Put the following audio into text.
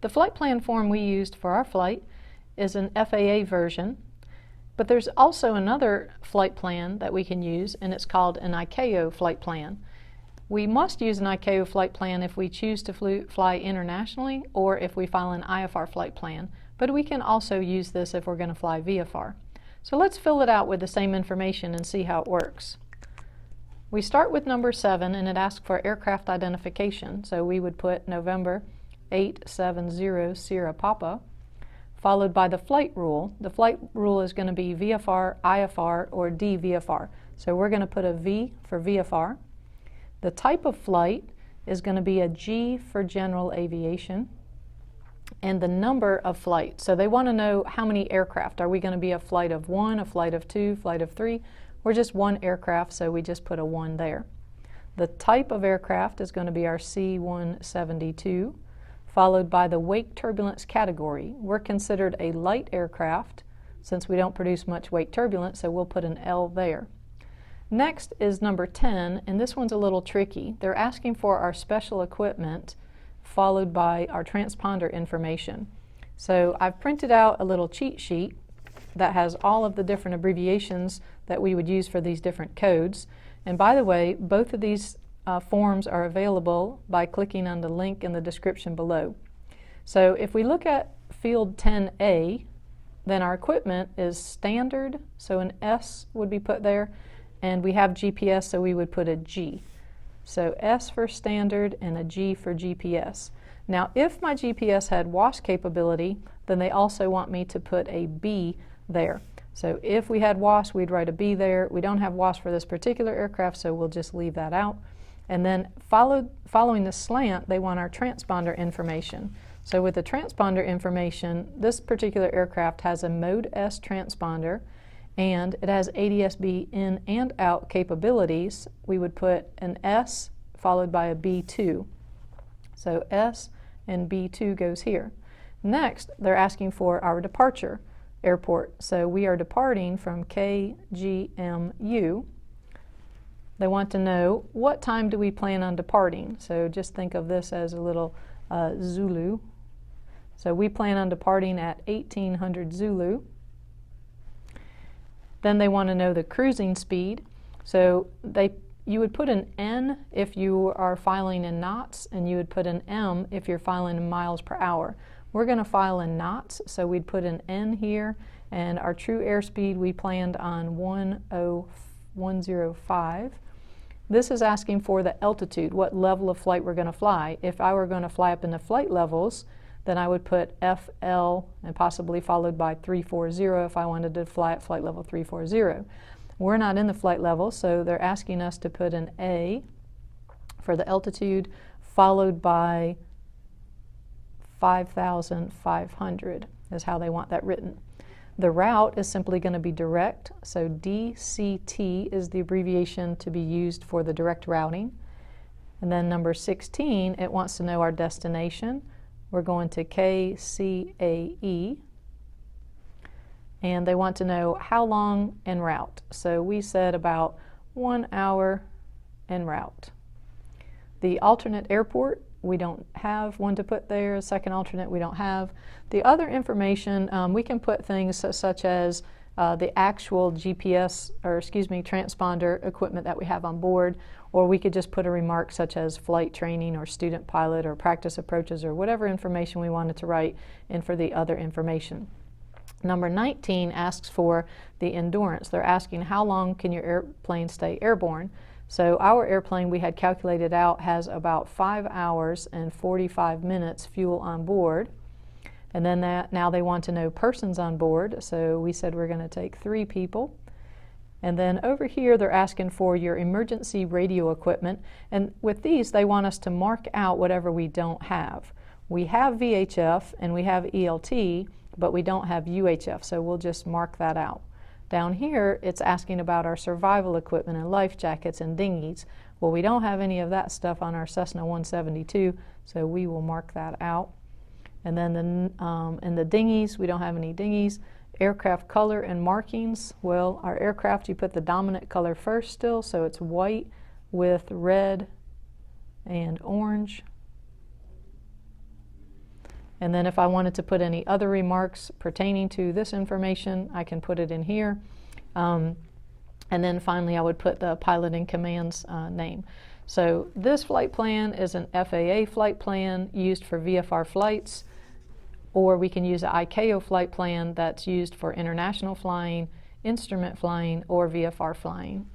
The flight plan form we used for our flight is an FAA version, but there's also another flight plan that we can use, and it's called an ICAO flight plan. We must use an ICAO flight plan if we choose to fly internationally or if we file an IFR flight plan, but we can also use this if we're going to fly VFR. So let's fill it out with the same information and see how it works. We start with number 7, and it asks for aircraft identification, so we would put November 870 Sierra Papa, followed by the flight rule. The flight rule is going to be VFR, IFR, or DVFR. So we're going to put a V for VFR. The type of flight is going to be a G for general aviation, and the number of flights. So they want to know how many aircraft. Are we going to be a flight of 1, a flight of 2, flight of 3? We're just 1 aircraft, so we just put a 1 there. The type of aircraft is going to be our C-172, followed by the wake turbulence category. We're considered a light aircraft since we don't produce much wake turbulence, so we'll put an L there. Next is number 10, and this one's a little tricky. They're asking for our special equipment, followed by our transponder information. So I've printed out a little cheat sheet that has all of the different abbreviations that we would use for these different codes. And by the way, both of these forms are available by clicking on the link in the description below. So if we look at field 10A, then our equipment is standard, so an S would be put there, and we have GPS, so we would put a G. So S for standard and a G for GPS. Now if my GPS had WAS capability, then they also want me to put a B there. So if we had WAS, we'd write a B there. We don't have WAS for this particular aircraft, so we'll just leave that out. And then following the slant, they want our transponder information. So with the transponder information, this particular aircraft has a Mode S transponder, and it has ADS-B in and out capabilities. We would put an S followed by a B2. So S and B2 goes here. Next, they're asking for our departure airport. So we are departing from KGMU. They want to know what time do we plan on departing. So just think of this as a little Zulu. So we plan on departing at 1800 Zulu. Then they want to know the cruising speed. So you would put an N if you are filing in knots, and you would put an M if you're filing in miles per hour. We're going to file in knots, so we'd put an N here, and our true airspeed we planned on 105. This is asking for the altitude, what level of flight we're going to fly. If I were going to fly up in the flight levels, then I would put FL and possibly followed by 340 if I wanted to fly at flight level 340. We're not in the flight level, so they're asking us to put an A for the altitude, followed by 5,500 is how they want that written. The route is simply going to be direct, so DCT is the abbreviation to be used for the direct routing. And then number 16, it wants to know our destination. We're going to KCAE, and they want to know how long en route. So we said about 1 hour en route. The alternate airport, we don't have one to put there. A second alternate we don't have. The other information, we can put things such as the actual GPS, or transponder equipment that we have on board, or we could just put a remark such as flight training or student pilot or practice approaches or whatever information we wanted to write in for the other information. Number 19 asks for the endurance. They're asking how long can your airplane stay airborne. So our airplane we had calculated out has about 5 hours and 45 minutes fuel on board. And then now they want to know persons on board, so we said we're going to take 3 people. And then over here they're asking for your emergency radio equipment, and with these they want us to mark out whatever we don't have. We have VHF and we have ELT, but we don't have UHF, so we'll just mark that out. Down here it's asking about our survival equipment and life jackets and dinghies. Well, we don't have any of that stuff on our Cessna 172, so we will mark that out. And then in the dinghies, we don't have any dinghies. Aircraft color and markings. Well, our aircraft, you put the dominant color first still, so it's white with red and orange. And then if I wanted to put any other remarks pertaining to this information, I can put it in here. And then finally, I would put the pilot in command's name. So this flight plan is an FAA flight plan used for VFR flights, or we can use an ICAO flight plan that's used for international flying, instrument flying, or VFR flying.